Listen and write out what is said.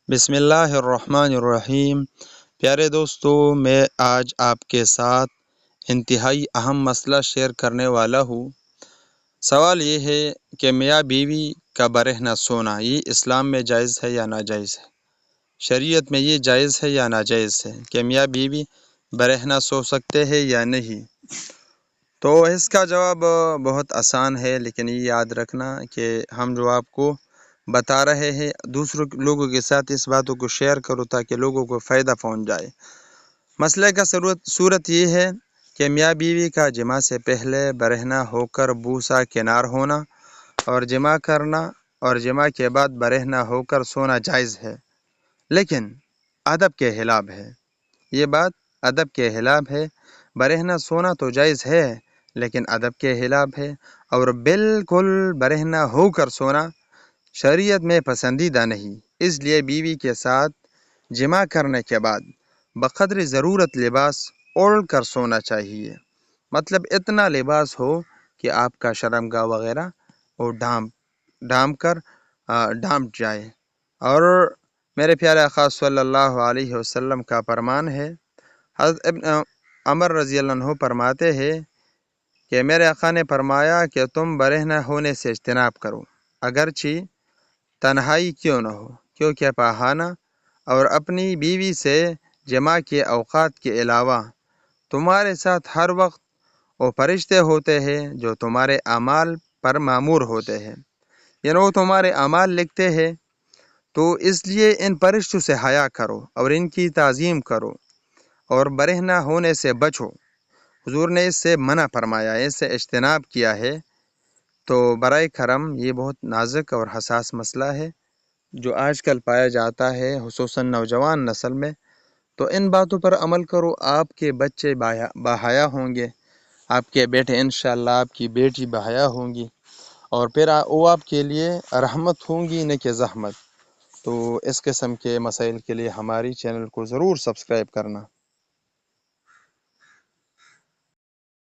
بسم اللہ الرحمن الرحیم۔ پیارے دوستو، میں آج آپ کے ساتھ انتہائی اہم مسئلہ شیئر کرنے والا ہوں۔ سوال یہ ہے کہ میاں بیوی کا برہنہ سونا یہ اسلام میں جائز ہے یا ناجائز ہے؟ شریعت میں یہ جائز ہے یا ناجائز ہے کہ میاں بیوی برہنہ سو سکتے ہیں یا نہیں؟ تو اس کا جواب بہت آسان ہے، لیکن یہ یاد رکھنا کہ ہم جو آپ کو بتا رہے ہیں دوسروں لوگوں کے ساتھ اس باتوں کو شیئر کرو تاکہ لوگوں کو فائدہ پہنچ جائے۔ مسئلہ کا صورت یہ ہے کہ میاں بیوی کا جماع سے پہلے برہنہ ہو کر بوسہ کنار ہونا اور جماع کرنا اور جماع کے بعد برہنہ ہو کر سونا جائز ہے، لیکن ادب کے خلاف ہے۔ یہ بات ادب کے خلاف ہے۔ برہنہ سونا تو جائز ہے لیکن ادب کے خلاف ہے، اور بالکل برہنہ ہو کر سونا شریعت میں پسندیدہ نہیں۔ اس لیے بیوی کے ساتھ جماع کرنے کے بعد بقدر ضرورت لباس اوڑھ کر سونا چاہیے، مطلب اتنا لباس ہو کہ آپ کا شرمگاہ وغیرہ وہ ڈھانپ جائے۔ اور میرے پیارے آقا صلی اللہ علیہ وسلم کا فرمان ہے، حضرت ابن عمر رضی اللہ عنہ فرماتے ہیں کہ میرے آقا نے فرمایا کہ تم برہنہ ہونے سے اجتناب کرو، اگرچہ تنہائی کیوں نہ ہو، کیونکہ پاہانہ اور اپنی بیوی سے جماع کے اوقات کے علاوہ تمہارے ساتھ ہر وقت وہ فرشتے ہوتے ہیں جو تمہارے اعمال پر مامور ہوتے ہیں، یعنی وہ تمہارے اعمال لکھتے ہیں، تو اس لیے ان فرشتوں سے حیا کرو اور ان کی تعظیم کرو اور برہنہ ہونے سے بچو۔ حضور نے اس سے منع فرمایا، اس سے اجتناب کیا ہے۔ تو برائے کرم یہ بہت نازک اور حساس مسئلہ ہے جو آج کل پایا جاتا ہے، خصوصاً نوجوان نسل میں۔ تو ان باتوں پر عمل کرو، آپ کے بچے باحیا ہوں گے، آپ کے بیٹے انشاءاللہ آپ کی بیٹی باحیا ہوں گی، اور پھر وہ آپ کے لیے رحمت ہوں گی نہ کہ زحمت۔ تو اس قسم کے مسائل کے لیے ہماری چینل کو ضرور سبسکرائب کرنا۔